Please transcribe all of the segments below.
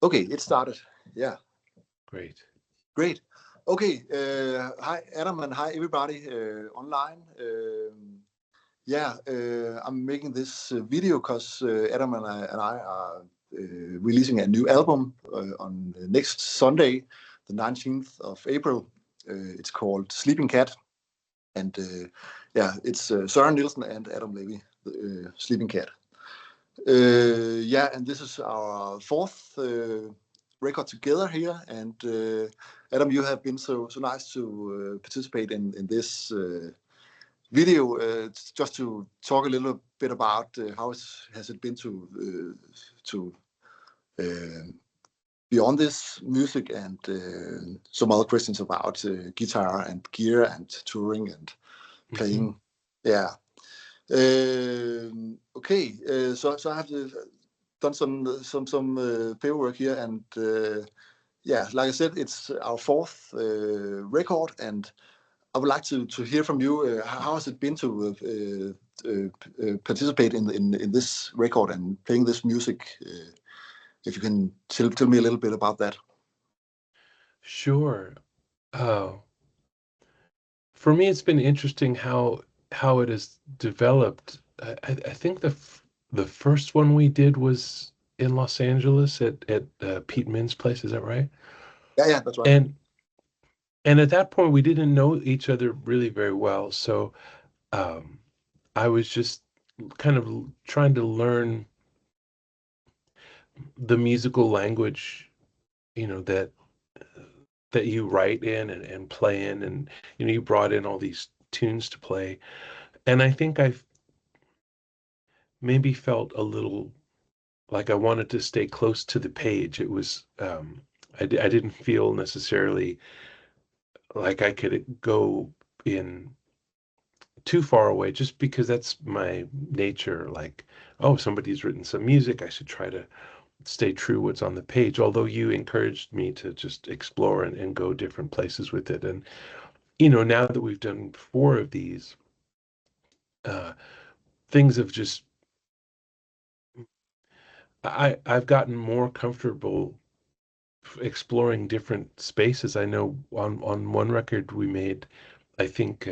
Okay, it started. Yeah, Great. great. Okay, hi Adam and hi everybody online. I'm making this video because Adam and I are releasing a new album on next Sunday, the 19th of April. It's called Sleeping Cat, and it's Søren Nielsen and Adam Levy, Sleeping Cat. And this is our fourth record together here. And Adam, you have been so nice to participate in this video. Just to talk a little bit about how has it been to be on this music, and some other questions about guitar and gear and touring and playing. Yeah. Okay, so I have done some paperwork here, and like I said, it's our fourth record, and I would like to hear from you. How has it been to participate in this record and playing this music? If you can tell me a little bit about that. Sure. Oh, for me, it's been interesting how it has developed. I think the first one we did was in Los Angeles at Pete Min's place. Is that right? Yeah, that's right. And and at that point, we didn't know each other really very well. So um, I was just kind of trying to learn the musical language, that you write in and play in, and you brought in all these tunes to play, and I think I've maybe felt a little like I wanted to stay close to the page. It was I didn't feel necessarily like I could go in too far away, just because that's my nature. Like, oh, somebody's written some music, I should try to stay true what's on the page. Although you encouraged me to just explore and go different places with it. And now that we've done four of these, uh, things have just I've gotten more comfortable exploring different spaces. I know on one record we made, I think,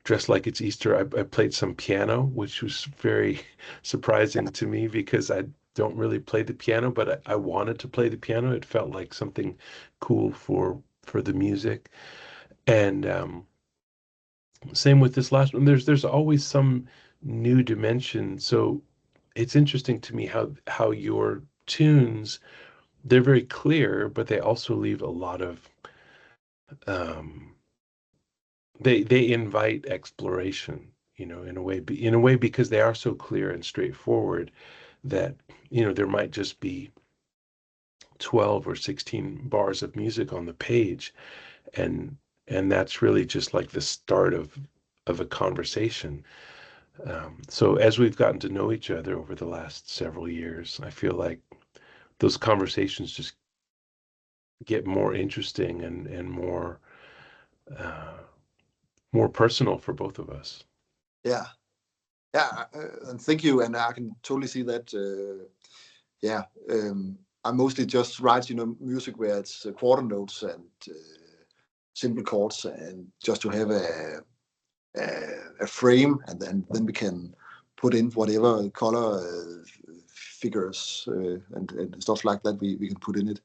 Dressed Like It's Easter, I played some piano, which was very surprising to me because I don't really play the piano, but I wanted to play the piano. It felt like something cool for the music. And same with this last one. There's always some new dimension. So it's interesting to me how your tunes, they're very clear, but they also leave a lot of um, they invite exploration, in a way, because they are so clear and straightforward that there might just be 12 or 16 bars of music on the page, and that's really just like the start of a conversation. So as we've gotten to know each other over the last several years, I feel like those conversations just get more interesting and uh, more personal for both of us. Yeah, and thank you. And I can totally see that. Yeah, I mostly just write, music where it's quarter notes and simple chords, and just to have a frame, and then we can put in whatever color figures and stuff like that we can put in it.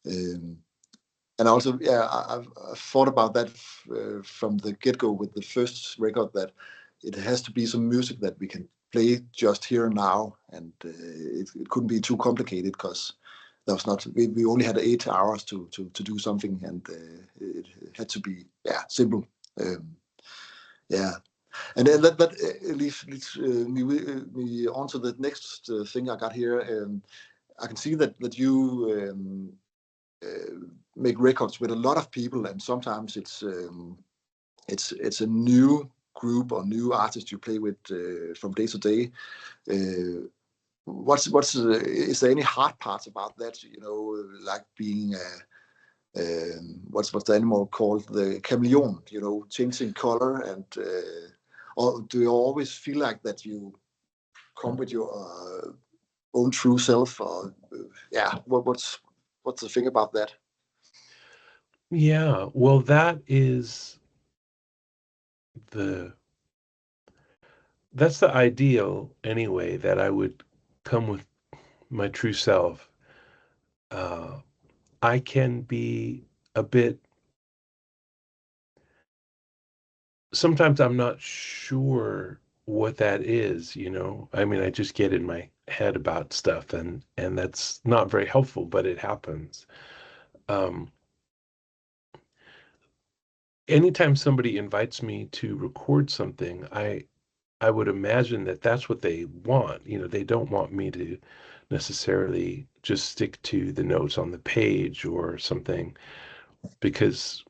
Um, and also, yeah, I've thought about that from the get-go with the first record, that it has to be some music that we can play just here and now, and it couldn't be too complicated, because that was not, we only had 8 hours to do something, and it had to be, yeah, simple. Um, yeah, and then that leads me on to the next thing I got here. I can see that you make records with a lot of people, and sometimes it's a new group or new artist you play with from day to day. Uh, is there any hard parts about that? Like being what's the animal called, the chameleon? Changing color, and or do you always feel like that you come with your own true self, or yeah, what's the thing about that? Yeah, well, the that's the ideal anyway, that I would come with my true self. Uh, I can be a bit, sometimes I'm not sure what that is, you know. I mean, I just get in my head about stuff, and that's not very helpful, but it happens. Um, Anytime somebody invites me to record something, I would imagine that that's what they want. You know, they don't want me to necessarily just stick to the notes on the page or something, because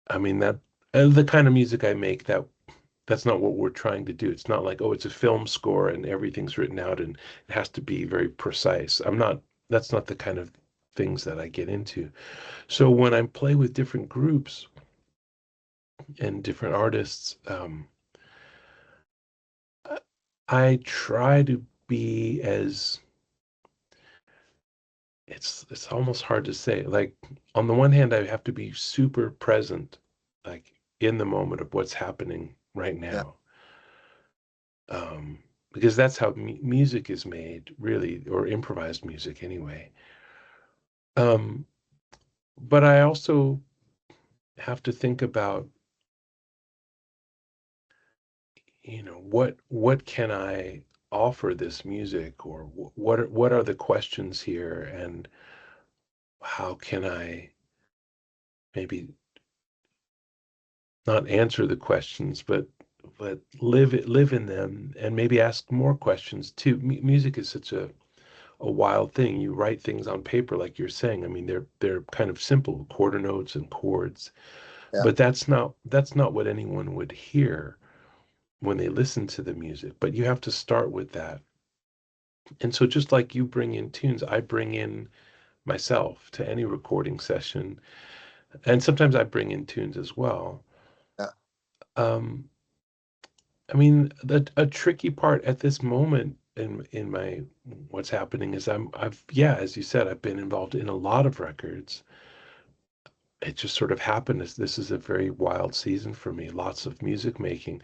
I mean that the kind of music I make, that's not what we're trying to do. It's not like, oh, it's a film score and everything's written out and it has to be very precise. That's not the kind of things that I get into. So when I play with different groups and different artists, I try to be as, it's almost hard to say. Like, on the one hand, I have to be super present, like in the moment of what's happening right Yeah, now. Um, because that's how music is made, really, or improvised music anyway. Um, but I also have to think about, what can I offer this music, or what are the questions here, and how can I maybe not answer the questions, but live in them, and maybe ask more questions too. Music is such a wild thing. You write things on paper, like you're saying. I mean, they're kind of simple quarter notes and chords, yeah, but that's not what anyone would hear when they listen to the music. But you have to start with that. And so, just like you bring in tunes, I bring in myself to any recording session, and sometimes I bring in tunes as well. yeah, Um, I mean, a tricky part at this moment in my what's happening is yeah, as you said, I've been involved in a lot of records. It just sort of happened as this is a very wild season for me, lots of music making.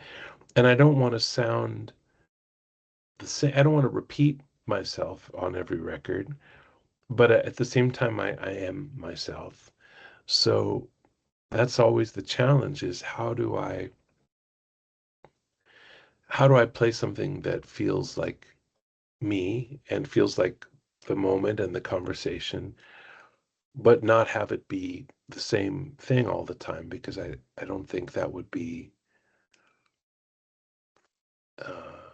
And I don't want to sound the same. I don't want to repeat myself on every record, but at the same time, I am myself. So that's always the challenge, is how do I play something that feels like me and feels like the moment and the conversation, but not have it be the same thing all the time, because I don't think that would be, uh,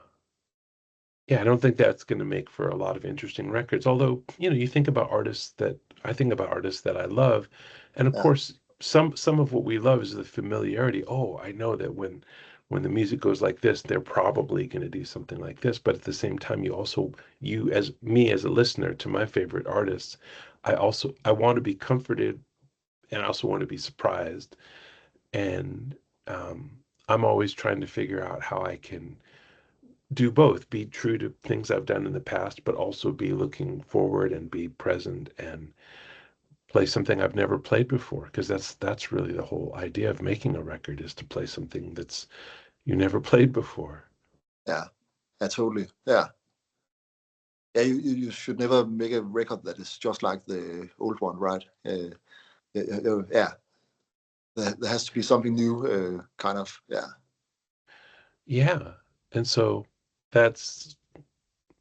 yeah, I don't think that's going to make for a lot of interesting records. Although, you think about artists that I think about artists that I love, and of yeah, course, some of what we love is the familiarity. Oh, I know that when the music goes like this, they're probably going to do something like this. But at the same time, you as me as a listener to my favorite artists, I want to be comforted, and I also want to be surprised. And um, I'm always trying to figure out how I can do both, be true to things I've done in the past, but also be looking forward and be present and play something I've never played before. Because that's really the whole idea of making a record, is to play something that's you never played before. yeah, yeah, totally. Yeah, yeah. You should never make a record that is just like the old one, right? Yeah. There has to be something new, kind of. Yeah, Yeah. And so that's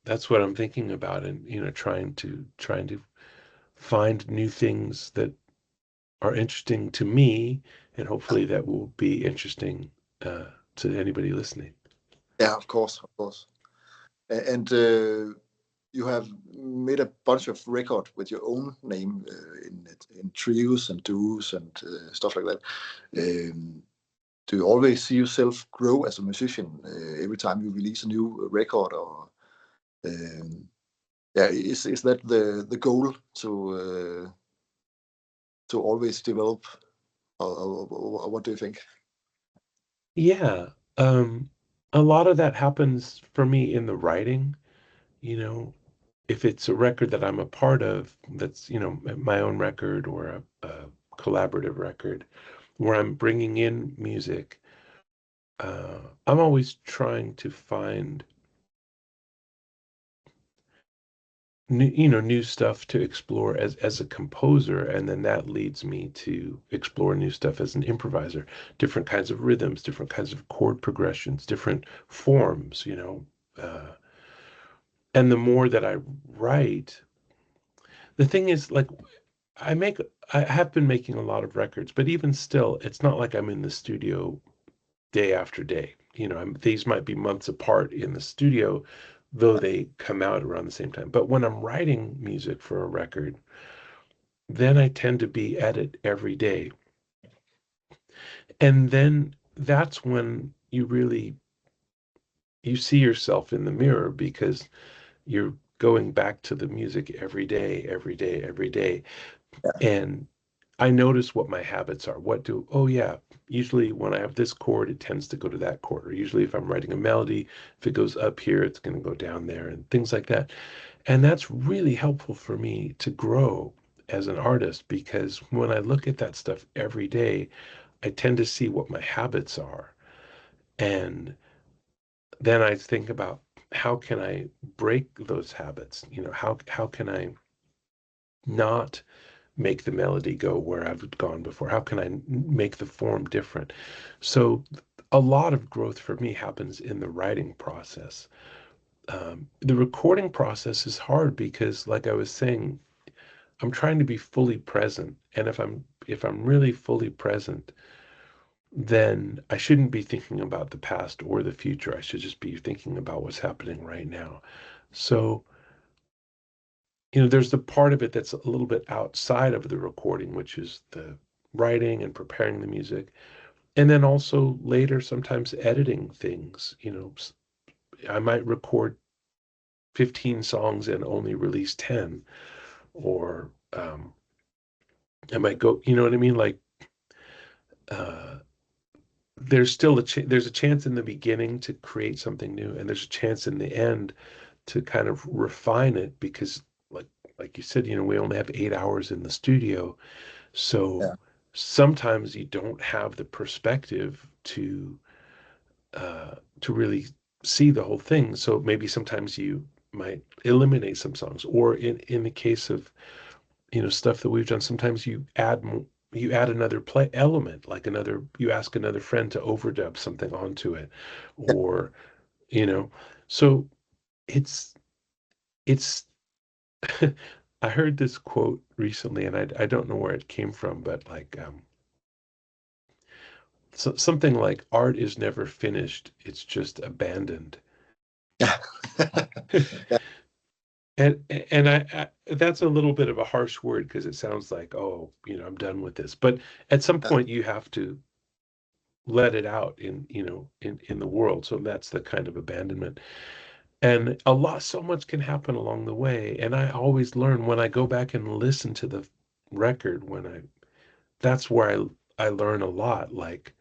that's what I'm thinking about, and trying to find new things that are interesting to me, and hopefully that will be interesting to anybody listening. yeah. Of course, of course. And you have made a bunch of record with your own name, in trios and duos and stuff like that. Um, do you always see yourself grow as a musician every time you release a new record, or um, yeah, is that the goal to always develop, or what do you think? Yeah. Um, a lot of that happens for me in the writing. you know, if it's a record that I'm a part of, that's, you know, my own record or a collaborative record where I'm bringing in music, I'm always trying to find new stuff to explore as a composer, and then that leads me to explore new stuff as an improviser, different kinds of rhythms, different kinds of chord progressions, different forms, and the more that I write, the thing is, like, I make I have been making a lot of records, but even still, it's not like I'm in the studio day after day. These might be months apart in the studio, though they come out around the same time. But when I'm writing music for a record, then I tend to be at it every day. And then that's when you see yourself in the mirror, because you're going back to the music every day, every day, every day. Yeah. And I notice what my habits are. Oh yeah, usually when I have this chord, it tends to go to that chord. Or usually if I'm writing a melody, if it goes up here, it's going to go down there, and things like that. And that's really helpful for me to grow as an artist, because when I look at that stuff every day, I tend to see what my habits are. And then I think about, how can I break those habits? How can I not make the melody go where I've gone before? How can I make the form different? So a lot of growth for me happens in the writing process. The recording process is hard because, like I was saying, I'm trying to be fully present. And if I'm really fully present, then I shouldn't be thinking about the past or the future. I should just be thinking about what's happening right now. So, there's the part of it that's a little bit outside of the recording, which is the writing and preparing the music. And then also later, sometimes editing things. I might record 15 songs and only release 10, or I might go, you know what I mean? Like, uh, there's still there's a chance in the beginning to create something new, and there's a chance in the end to kind of refine it, because like you said, we only have 8 hours in the studio. So Yeah. sometimes you don't have the perspective to really see the whole thing. So maybe sometimes you might eliminate some songs, or in the case of stuff that we've done, sometimes you add another play element, like you ask another friend to overdub something onto it, or you know so it's I heard this quote recently, and I don't know where it came from, but like, something like, art is never finished, it's just abandoned. Yeah. Yeah. And I that's a little bit of a harsh word, because it sounds like, oh, I'm done with this. But at some point you have to let it out in the world. So that's the kind of abandonment. And so much can happen along the way. And I always learn when I go back and listen to the record, that's where I learn a lot. Like,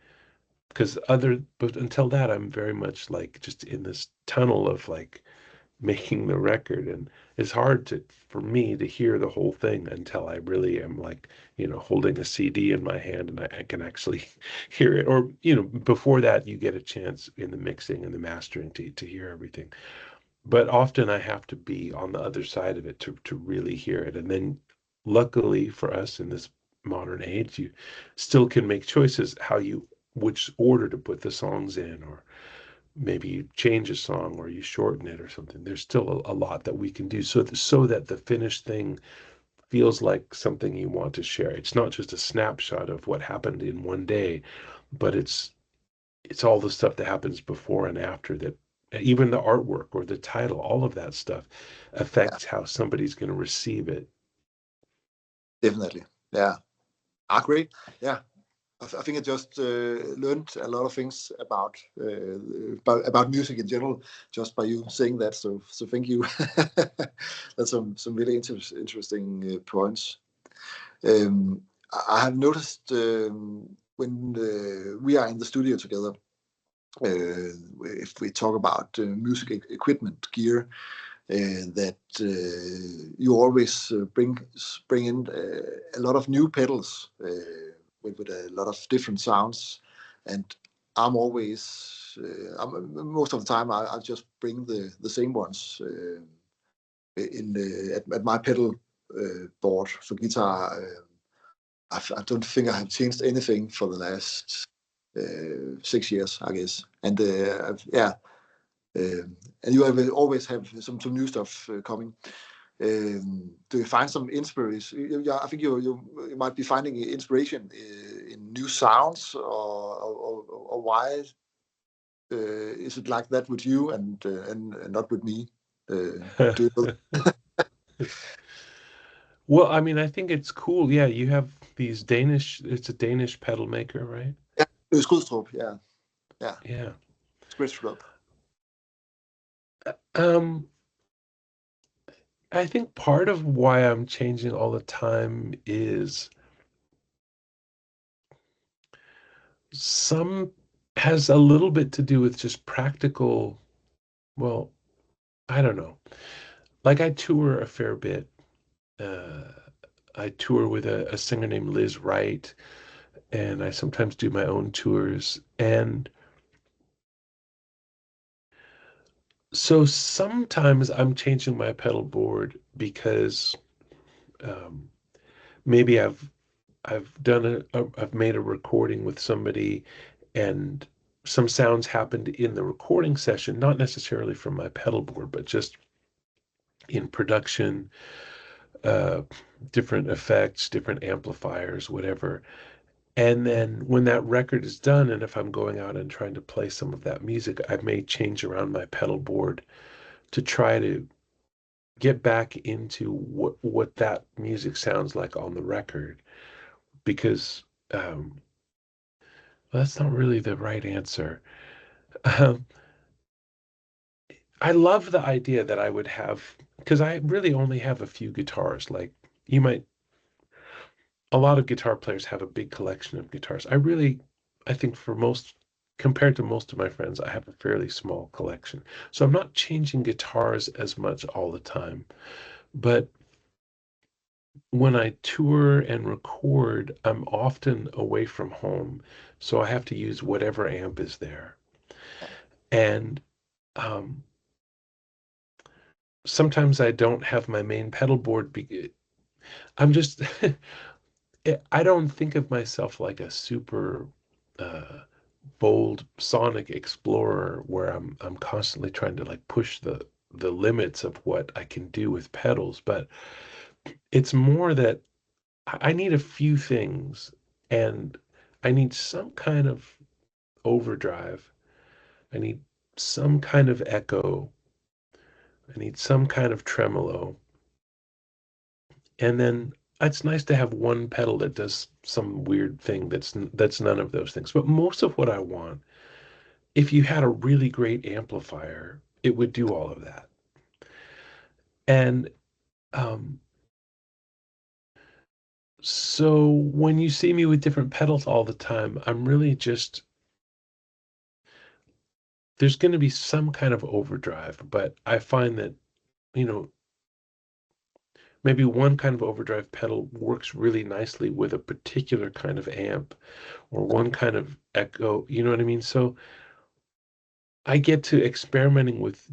but until that, I'm very much like just in this tunnel of like making the record, and it's hard for me to hear the whole thing until I really am like, holding a CD in my hand, and I can actually hear it. Or, before that, you get a chance in the mixing and the mastering to hear everything. But often I have to be on the other side of it to really hear it. And then luckily for us in this modern age, you still can make choices which order to put the songs in, or maybe you change a song or you shorten it or something. There's still a lot that we can do, so that the finished thing feels like something you want to share. It's not just a snapshot of what happened in one day, but it's all the stuff that happens before and after, that even the artwork or the title, all of that stuff Yeah. affects how somebody's going to receive it. Definitely. Yeah. Great. Yeah. I think I just learned a lot of things about music in general just by you saying that. So thank you. That's some really interesting points. I have noticed, when we are in the studio together, if we talk about music equipment gear, that you always bring in a lot of new pedals with a lot of different sounds, and I'm always most of the time I just bring the same ones at my pedal board for guitar. I don't think I have changed anything for the last 6 years, I guess. And and you always have some new stuff coming. Do you find some inspiration? Yeah, I think you might be finding inspiration in new sounds, or why is it like that with you and not with me? Do you Well, I mean, I think it's cool. Yeah, you have these it's a Danish pedal maker, right? Yeah, Skudstrup, yeah, yeah, Yeah. Skudstrup. Um, I think part of why I'm changing all the time is some has a little bit to do with just practical, well, I don't know. Like I tour a fair bit. Uh, I tour with a singer named Liz Wright, and I sometimes do my own tours. And so sometimes I'm changing my pedal board because um, maybe I've made a recording with somebody, and some sounds happened in the recording session, not necessarily from my pedal board, but just in production, uh, different effects, different amplifiers, whatever. And then when that record is done, and if I'm going out and trying to play some of that music, I may change around my pedal board to try to get back into what that music sounds like on the record, because well, that's not really the right answer. Um, I love the idea that I would have, because I really only have a few guitars. Like you might, a lot of guitar players have a big collection of guitars. I think for most, compared to most of my friends, I have a fairly small collection. So I'm not changing guitars as much all the time. But when I tour and record, I'm often away from home. So I have to use whatever amp is there. And um, sometimes I don't have my main pedal board. I'm just, I don't think of myself like a super uh, bold sonic explorer where I'm constantly trying to like push the limits of what I can do with pedals. But it's more that I need a few things, and I need some kind of overdrive. I need some kind of echo. I need some kind of tremolo. And then it's nice to have one pedal that does some weird thing that's none of those things. But most of what I want, if you had a really great amplifier, it would do all of that. And um, so when you see me with different pedals all the time, I'm really just there's going to be some kind of overdrive, but I find that, you know, maybe one kind of overdrive pedal works really nicely with a particular kind of amp or one kind of echo, you know what I mean? So I get to experimenting with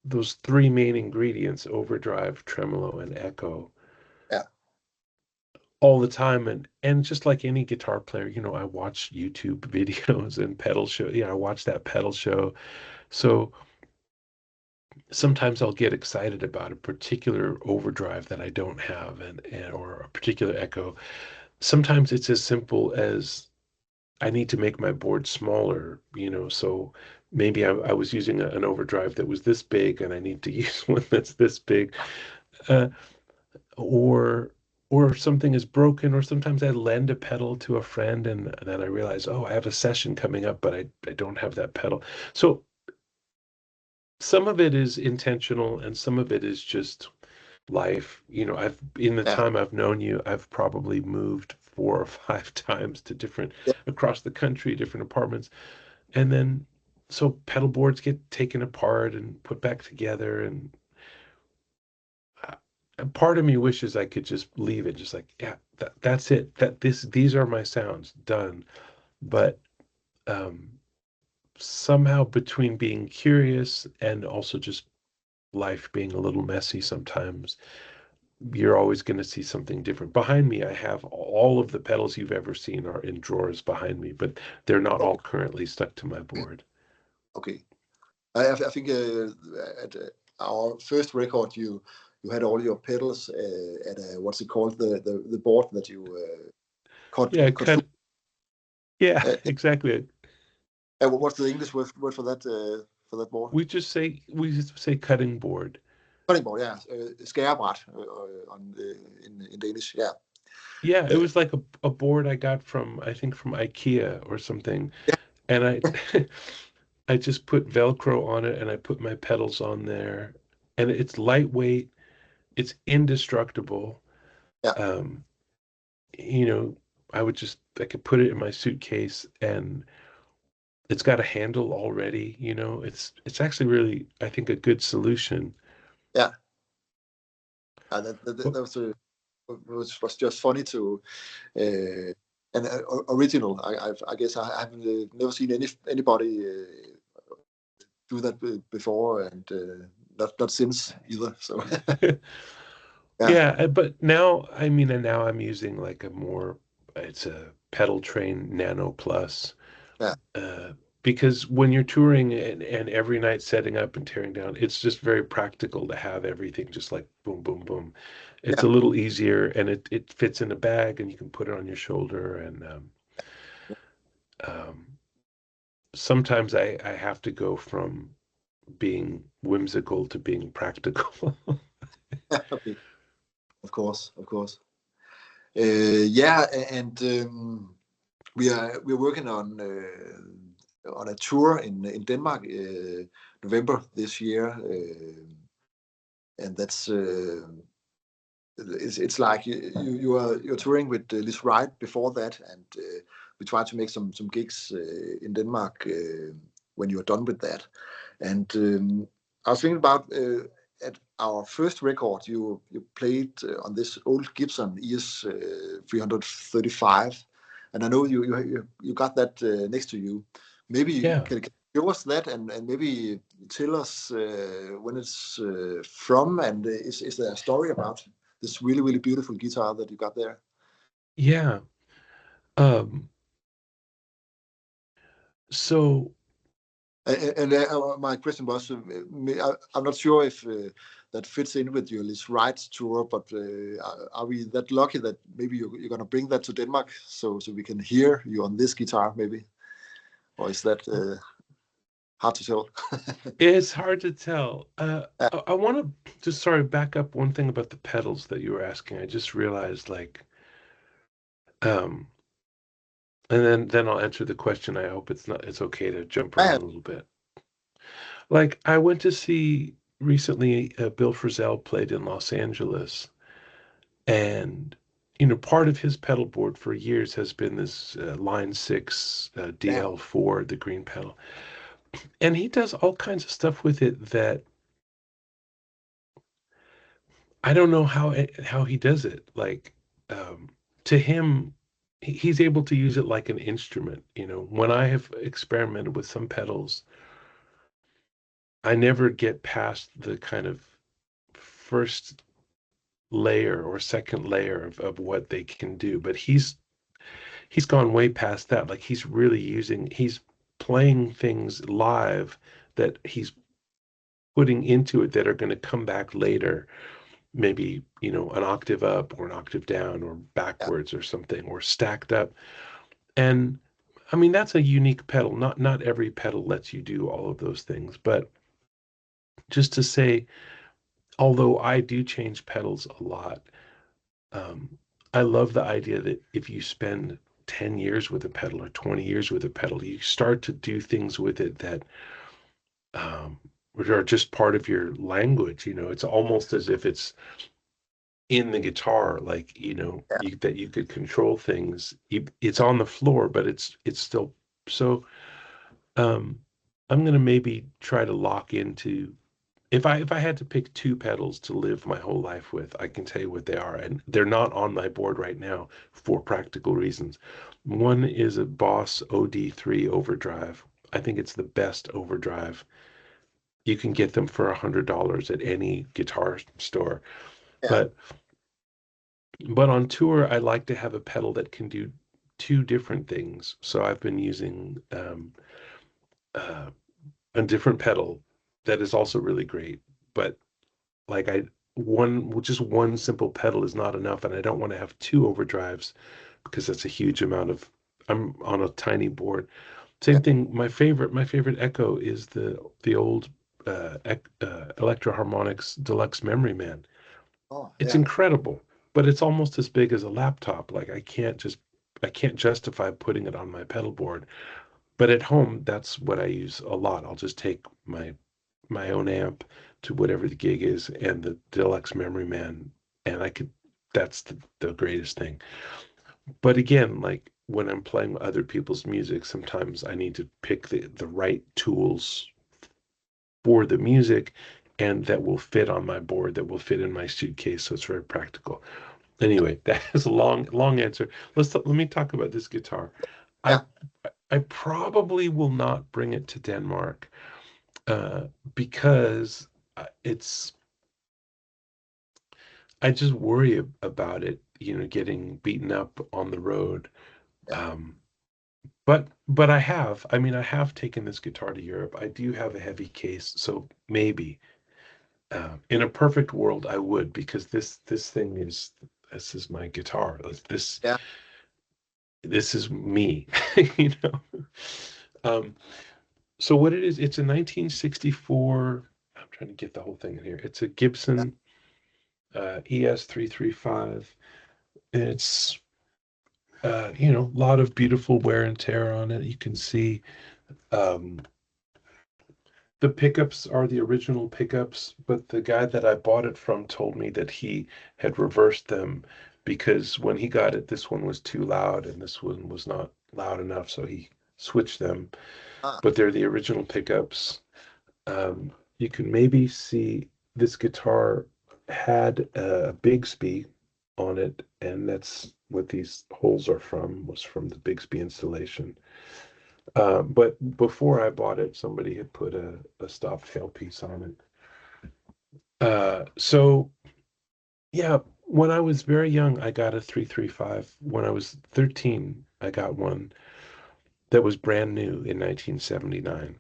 those three main ingredients, overdrive, tremolo, and echo, Yeah, all the time. And just like any guitar player, you know, I watch YouTube videos and pedal show. Yeah, I watch that pedal show. So sometimes I'll get excited about a particular overdrive that I don't have, and or a particular echo. Sometimes it's as simple as I need to make my board smaller, you know, so maybe I was using an overdrive that was this big and I need to use one that's this big. Uh, or something is broken, or sometimes I lend a pedal to a friend and then I realize, oh, I have a session coming up, but I don't have that pedal. So some of it is intentional and some of it is just life. You know, I've in the yeah, time I've known you, I've probably moved 4 or 5 times to different yeah, across the country, different apartments. And then so pedal boards get taken apart and put back together, and part of me wishes I could just leave it, just like, yeah, that's it. These are my sounds, done. But um, somehow between being curious and also just life being a little messy sometimes, you're always going to see something different. Behind me, I have all of the pedals you've ever seen are in drawers behind me, but they're not all currently stuck to my board. Okay. I think at our first record, you had all your pedals at what's it called, the board that you cut Yeah, cut through. yeah, Uh, exactly. what's the English word for that board? We just say cutting board. Cutting board, yeah. Skærebræt in Danish, yeah. Yeah, it was like a board I got from, I think, from IKEA or something. Yeah, And I I just put Velcro on it and I put my pedals on there. And it's lightweight, it's indestructible. yeah, Um, you know, I could put it in my suitcase, and it's got a handle already, It's actually really, I think, a good solution. yeah. That But was just funny to and original. I guess I've never seen anybody do that before, and not since either. So yeah, yeah, but now, I mean, and now I'm using like it's a pedal train Nano Plus. yeah, Uh, because when you're touring and every night setting up and tearing down, it's just very practical to have everything just like boom, boom, boom. It's yeah, a little easier, and it fits in a bag, and you can put it on your shoulder. And um, sometimes I have to go from being whimsical to being practical. okay, of course. Yeah, and we're working on a tour in Denmark, November this year, and that's it's like you're touring with Liz Wright before that, and we try to make some gigs in Denmark when you're done with that. And I was thinking about at our first record, you played on this old Gibson ES 335, and I know you got that next to you. Maybe you Yeah. can show us that, and maybe tell us when it's from, and is there a story about this really beautiful guitar that you got there? Yeah. Um, so And my question was, I'm not sure if that fits in with your Liz Wright tour, but are we that lucky that maybe you're going to bring that to Denmark so we can hear you on this guitar, maybe? Or is that hard to tell? it's hard to tell. Yeah, I want to just, sorry, back up one thing about the pedals that you were asking. I just realized, like, um, and then I'll answer the question. I hope it's okay to jump I around a little bit. Like, I went to see recently, Bill Frisell played in Los Angeles, and part of his pedal board for years has been this Line 6 yeah, DL4, the green pedal. And he does all kinds of stuff with it that I don't know how he does it. Like, um, to him, he's able to use it like an instrument. When I have experimented with some pedals, I never get past the kind of first layer or second layer of what they can do. But he's gone way past that. Like, he's playing things live that he's putting into it that are going to come back later, maybe, an octave up or an octave down or yeah, backwards or something, or stacked up. And I mean, that's a unique pedal. Not every pedal lets you do all of those things. But just to say, although I do change pedals a lot, um, I love the idea that if you spend 10 years with a pedal or 20 years with a pedal, you start to do things with it that um, are just part of your language. It's almost as if it's in the guitar, like, yeah, that you could control things. It's on the floor, but it's still so. Um, I'm gonna maybe try to lock into if I had to pick two pedals to live my whole life with, I can tell you what they are, and they're not on my board right now for practical reasons. One is a Boss OD3 overdrive. I think it's the best overdrive. You can get them for $100 at any guitar store. Yeah. But on tour, I like to have a pedal that can do two different things. So I've been using uh, a different pedal that is also really great. But like just one simple pedal is not enough, and I don't want to have two overdrives because that's a huge amount of. I'm on a tiny board. Yeah. Same thing. My favorite Echo is the old Electro Harmonics Deluxe Memory Man. Oh, It's yeah. incredible, but it's almost as big as a laptop. Like I can't justify putting it on my pedal board. But at home, that's what I use a lot. I'll just take my own amp to whatever the gig is and the deluxe memory man, and that's the greatest thing. But again, like when I'm playing other people's music, sometimes I need to pick the right tools for the music and that will fit on my board, that will fit in my suitcase, so it's very practical. Anyway, that is a long answer. Let me talk about this guitar. i Yeah. I probably will not bring it to Denmark uh, because it's I just worry about it, getting beaten up on the road. Yeah. Um, I mean, I have taken this guitar to Europe. I do have a heavy case, so maybe in a perfect world I would, because this is my guitar. Yeah. This is me, you know. Um, so what it is, it's a 1964. I'm trying to get the whole thing in here. It's a Yeah. Gibson ES335. It's a lot of beautiful wear and tear on it. You can see um, the pickups are the original pickups, but the guy that I bought it from told me that he had reversed them because when he got it, this one was too loud and this one was not loud enough, so he switched them. Ah. But they're the original pickups. You can maybe see this guitar had a Bigsby on it, and that's what these holes are from, was from the Bigsby installation. But before I bought it, somebody had put a stop tailpiece on it. So yeah, when I was very young, I got a 335. When I was 13, I got one that was brand new in 1979.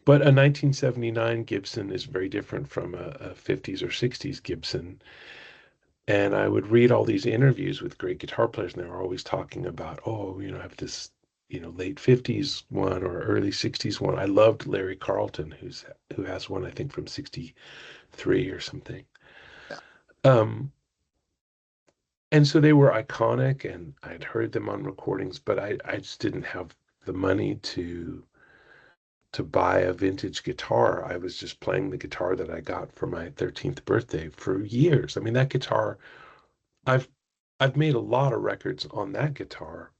But a 1979 Gibson is very different from a 50s or 60s Gibson. And I would read all these interviews with great guitar players, and they were always talking about, oh, I have this, late 50s one or early 60s one. I loved Larry Carlton, who has one, I think, from 63 or something. Yeah. Um, and so they were iconic, and I'd heard them on recordings, but I just didn't have the money to buy a vintage guitar. I was just playing the guitar that I got for my 13th birthday for years. I mean, that guitar, I've I've made a lot of records on that guitar,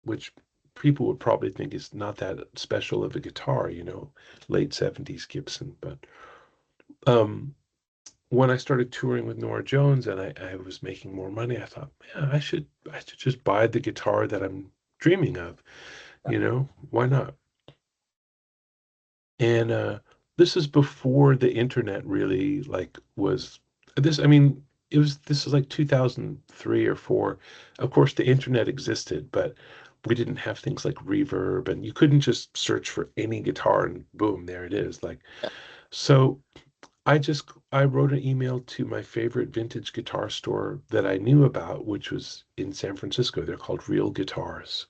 which people would probably think is not that special of a guitar, late 70s Gibson. But um, when I started touring with Nora Jones and I was making more money, I thought, man, I should just buy the guitar that I'm dreaming of, why not? And this is before the internet really like was this. I mean, this is like 2003 or four. Of course, the internet existed, but we didn't have things like reverb, and you couldn't just search for any guitar and boom, there it is. Like, Yeah. so I wrote an email to my favorite vintage guitar store that I knew about, which was in San Francisco. They're called Real Guitars.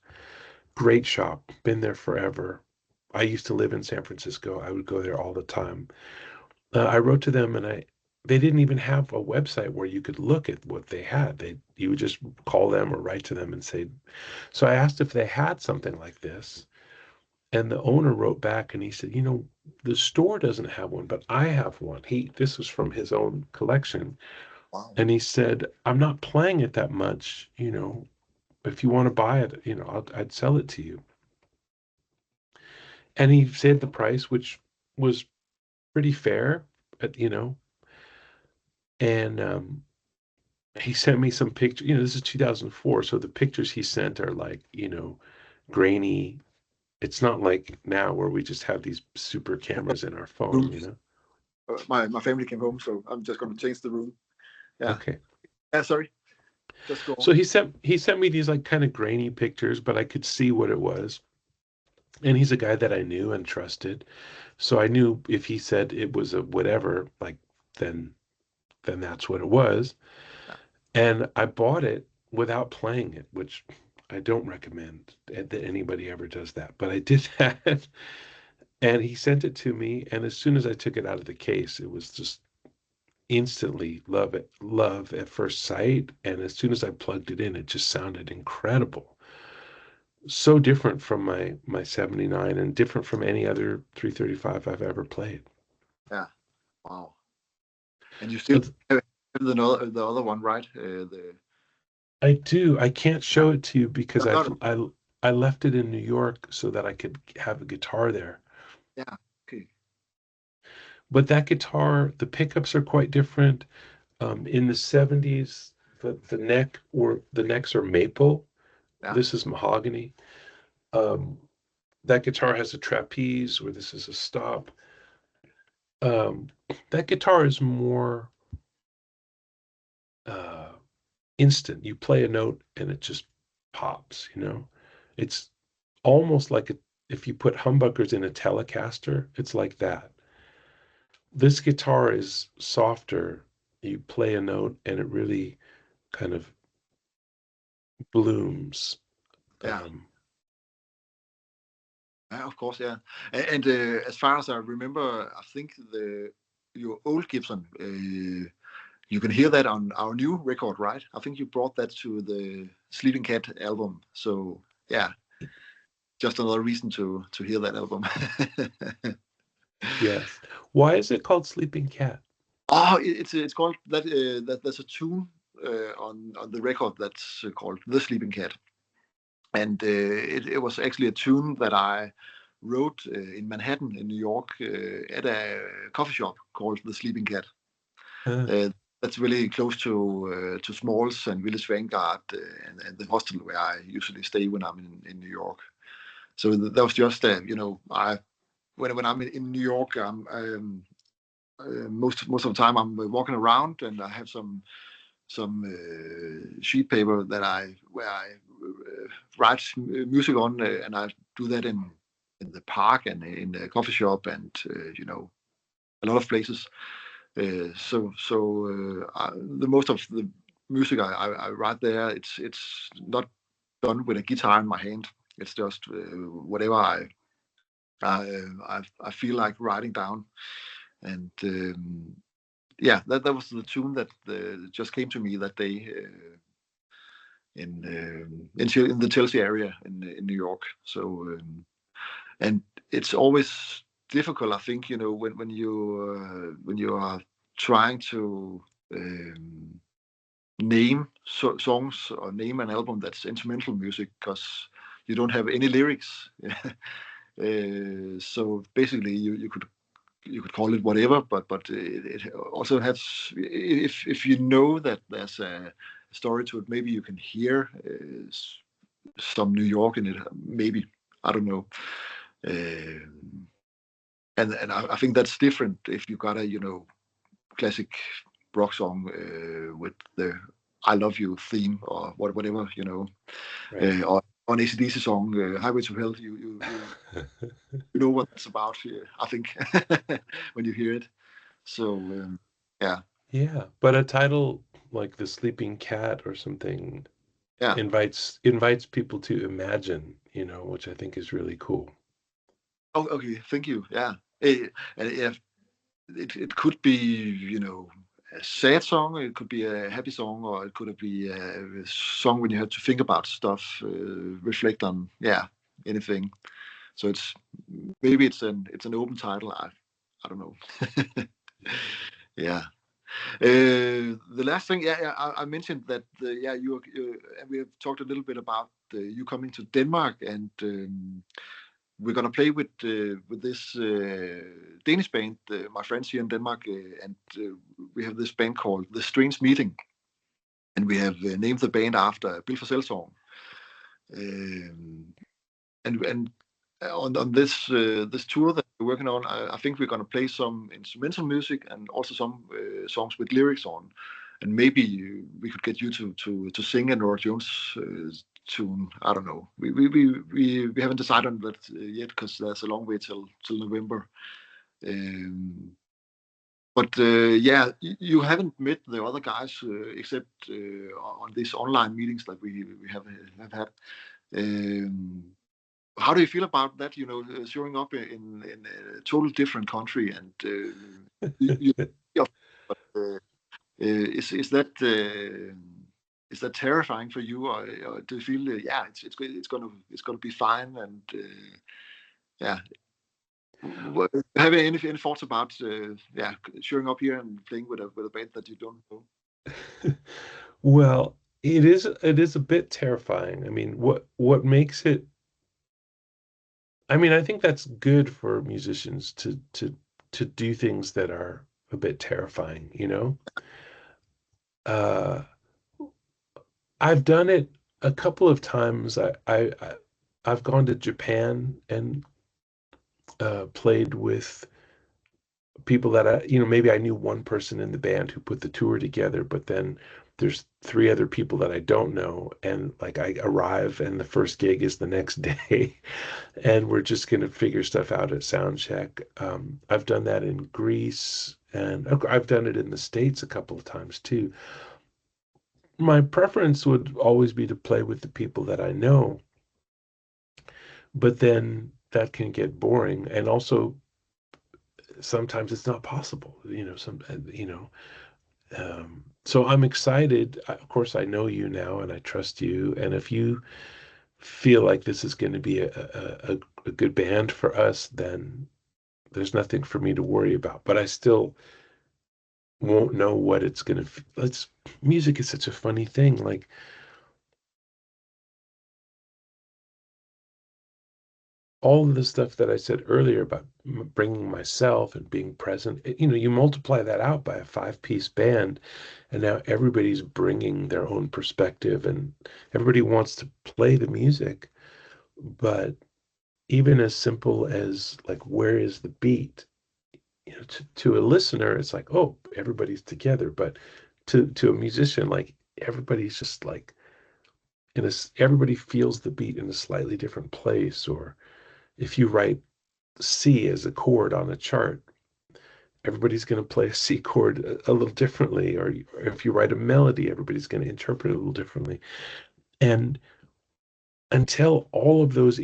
Great shop, been there forever. I used to live in San Francisco. I would go there all the time. I wrote to them, and they didn't even have a website where you could look at what they had. You would just call them or write to them and say. So I asked if they had something like this, and the owner wrote back and he said, the store doesn't have one, but I have one. This was from his own collection, Wow. and he said, I'm not playing it that much. If you want to buy it, I'd sell it to you. And he said the price, which was pretty fair, and he sent me some pictures. This is 2004, so the pictures he sent are like, grainy. It's not like now where we just have these super cameras in our phone, My family came home, so I'm just going to change the room. Yeah. Okay. Yeah, sorry. Just go on. So he sent me these like kind of grainy pictures, but I could see what it was. And he's a guy that I knew and trusted. So I knew if he said it was a whatever, like then that's what it was. Yeah. And I bought it without playing it, which I don't recommend that anybody ever does that. But I did that. And he sent it to me. And as soon as I took it out of the case, it was just instantly love at first sight. And as soon as I plugged it in, it just sounded incredible. So different from my 79 and different from any other 335 I've ever played. Yeah. Wow. And you still have the other one, right? I do. I can't show it to you because No. I left it in New York so that I could have a guitar there. Yeah. Okay. But that guitar, the pickups are quite different. In the 70s, the necks are maple. Yeah. This is mahogany. That guitar has a trapeze where this is a stop. That guitar is more instant. You play a note and it just pops, It's almost like if you put humbuckers in a Telecaster, it's like that. This guitar is softer. You play a note and it really kind of blooms. Yeah. Yeah, of course, yeah. And as far as I remember, I think your old Gibson, you can hear that on our new record, right? I think you brought that to the Sleeping Cat album. So yeah, just another reason to hear that album. Yes. Why is it called Sleeping Cat? Oh, it's called that. There's a tune on the record that's called The Sleeping Cat, and it was actually a tune that I wrote in Manhattan in New York at a coffee shop called The Sleeping Cat. That's really close to Smalls and Village Vanguard and the hostel where I usually stay when I'm in New York. So that was just when I'm in New York, most of the time I'm walking around and I have some sheet paper where I write music on, and I do that in the park and in the coffee shop and a lot of places. So the most of the music I write there, it's not done with a guitar in my hand. It's just whatever I feel like writing down, and yeah, that was the tune that just came to me that day in the Chelsea area in New York. So and it's always difficult, I think, when you are trying to name songs or name an album that's instrumental music because you don't have any lyrics. So basically, you could call it whatever, but it also has, if you know that there's a story to it, maybe you can hear some New York in it. Maybe, I don't know. And I think that's different if you got a classic rock song with the "I Love You" theme or whatever, Right. or an AC/DC song, "Highway to Hell." You know what it's about. I think when you hear it. So yeah, Yeah, but a title like The Sleeping Cat or something yeah. invites people to imagine, which I think is really cool. Oh, okay. Thank you. Yeah. And yeah, it could be a sad song, it could be a happy song, or it could be a song when you have to think about stuff, reflect on anything. So maybe it's an open title. I don't know. Yeah. The last thing, I mentioned that and we have talked a little bit about you coming to Denmark, and we're gonna play with this Danish band, my friends here in Denmark, and we have this band called The Strange Meeting, and we have named the band after Bill Forsell song. And on this tour that we're working on, I think we're gonna play some instrumental music and also some songs with lyrics on, and maybe we could get you to sing a Nora Jones tune. I don't know. We haven't decided on that yet because there's a long way till November. But yeah, you haven't met the other guys except on these online meetings that we have had. How do you feel about that? You know, showing up in a total different country, and but, is that terrifying for you, or do you feel yeah, it's gonna be fine, and yeah? Have any thoughts about yeah, showing up here and playing with a band that you don't know? Well, it is a bit terrifying. I mean, what makes it, I mean, I think that's good for musicians to do things that are a bit terrifying, you know? Uh, I've done it a couple of times. I've gone to Japan and played with people that maybe I knew one person in the band who put the tour together, but then there's three other people that I don't know, and like I arrive and the first gig is the next day, and we're just gonna figure stuff out at sound check. I've done that in Greece, and I've done it in the States a couple of times too. My preference would always be to play with the people that I know, but then that can get boring, and also sometimes it's not possible, so I'm excited. Of course, I know you now and I trust you. And if you feel like this is going to be a good band for us, then there's nothing for me to worry about. But I still won't know what it's going to. Music is such a funny thing. Like, all of the stuff that I said earlier about bringing myself and being present, you multiply that out by a 5-piece band, and now everybody's bringing their own perspective and everybody wants to play the music. But even as simple as like, where is the beat? To a listener, it's like, oh, everybody's together. But to a musician, like everybody's just like everybody feels the beat in a slightly different place. Or if you write C as a chord on a chart, everybody's going to play a C chord a little differently. Or if you write a melody, everybody's going to interpret it a little differently. And until all of those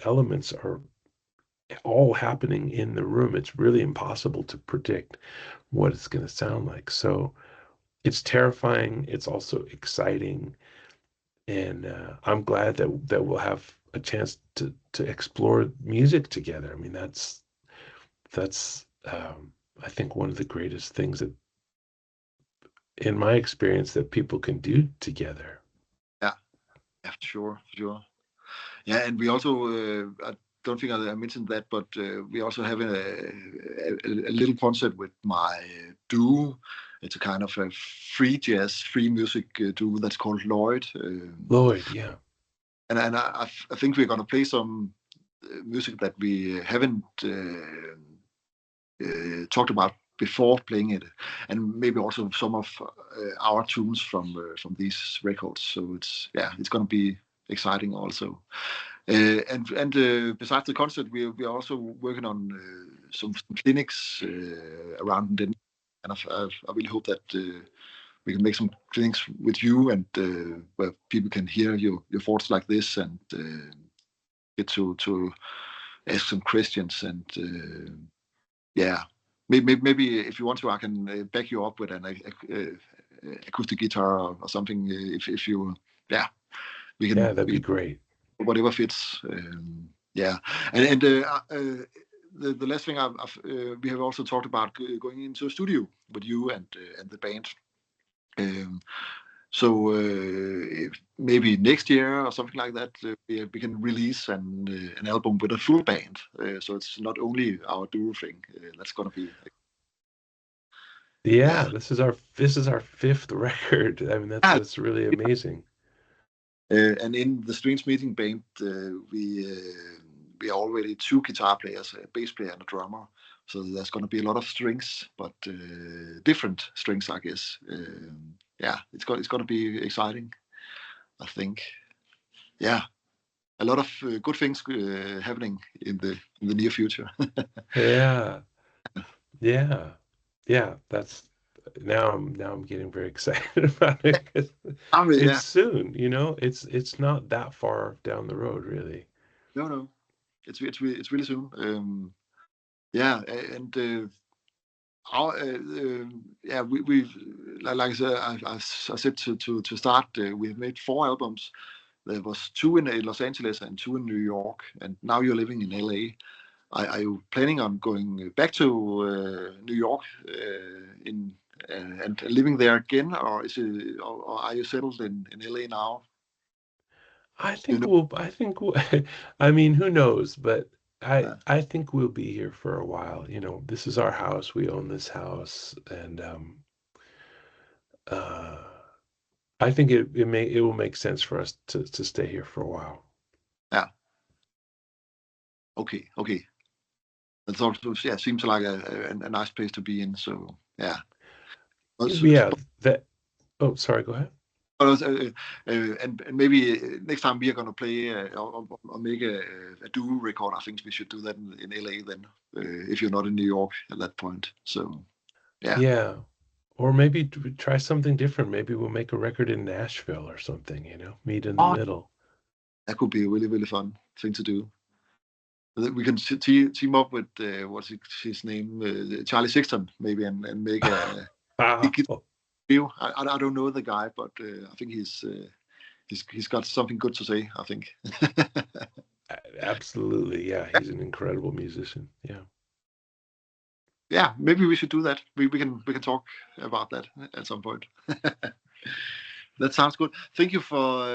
elements are all happening in the room, it's really impossible to predict what it's going to sound like. So it's terrifying. It's also exciting. And I'm glad that we'll have a chance to explore music together. I mean, that's I think one of the greatest things that, in my experience, that people can do together. Yeah, yeah, sure. Yeah, and we also I don't think I mentioned that, but we also have a little concert with my duo. It's a kind of a free jazz, free music duo that's called Lloyd. Lloyd, yeah. And I think we're gonna play some music that we haven't talked about before playing it, and maybe also some of our tunes from these records. So it's gonna be exciting also. And besides the concert, we are also working on some clinics around Denmark, and I really hope that we can make some clinics with you, and where people can hear your thoughts like this, and get to ask some questions, and yeah, maybe if you want to, I can back you up with an acoustic guitar or something. If you, yeah, we can. Yeah, that'd be great. Whatever fits. Yeah, and the last thing we have also talked about going into a studio with you and the band. So maybe next year or something like that, we can release an album with a full band. So it's not only our duo thing. That's gonna be Yeah, yeah. this is our fifth record. I mean, that's really amazing. And in the Strings Meeting band, we are already 2 guitar players, a bass player and a drummer. So there's going to be a lot of strings, but different strings, I guess. Yeah, it's going to be exciting, I think. Yeah, a lot of good things happening in the near future. Yeah, yeah, yeah. That's now I'm getting very excited about it 'cause I mean, it's yeah, soon, you know. It's not that far down the road, really. no, it's really soon. Yeah, and our, yeah, we like I said, I said to start, we have made 4 albums. There was 2 in Los Angeles and 2 in New York, and now you're living in LA. Are you planning on going back to New York and living there again, or or are you settled in LA now? You know, I think we'll, I mean, who knows, but uh, I think we'll be here for a while. You know, this is our house. We own this house, and uh I think it will make sense for us to stay here for a while. yeah, okay. That's also yeah seems like a nice place to be in. So yeah, Yeah, that oh, sorry, go ahead. and maybe next time we are gonna play or make a duo record. I think we should do that in LA then, if you're not in New York at that point. So yeah, Yeah. Or maybe try something different. Maybe we'll make a record in Nashville or something, you know, meet in the oh, middle. that could be a really fun thing to do. We can team up with what's his name, Charlie Sexton, maybe, and make a big Wow. review. I don't know the guy, but I think he's got something good to say. I think. Absolutely. Yeah, he's an incredible musician. Yeah. Yeah, maybe we should do that. We can talk about that at some point. That sounds good. Thank you for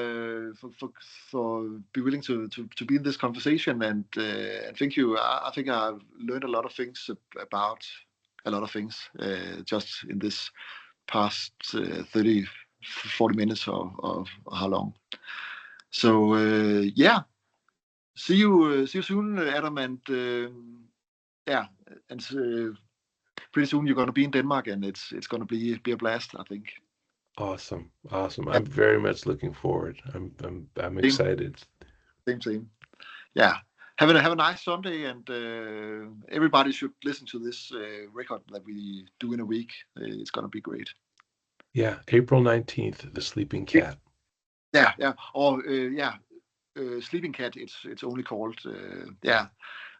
be willing to be in this conversation, and thank you. I think I've learned a lot of things about a lot of things just in this past 30, 40 minutes of how long. So yeah, see you soon, Adam, and yeah, and pretty soon you're going to be in Denmark, and it's going to be a blast, I think. Awesome. Awesome. Yeah, I'm very much looking forward. I'm same, excited. same. Yeah. Have a nice Sunday, and everybody should listen to this record that we do in a week. It's gonna be great. Yeah, April 19th, The Sleeping Cat. Yeah. Or yeah, Sleeping Cat. It's only called yeah.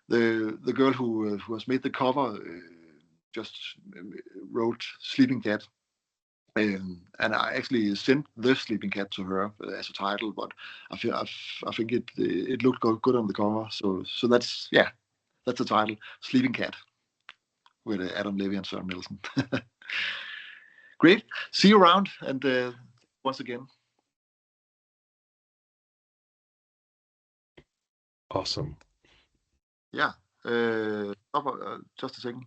The girl who has made the cover just wrote Sleeping Cat. And I actually sent the Sleeping Cat to her as a title, but I think it looked good on the cover. So that's yeah, that's the title, Sleeping Cat, with Adam Levy and Søren Nielsen. Great. See you around, and once again. Awesome. Yeah. Just a second.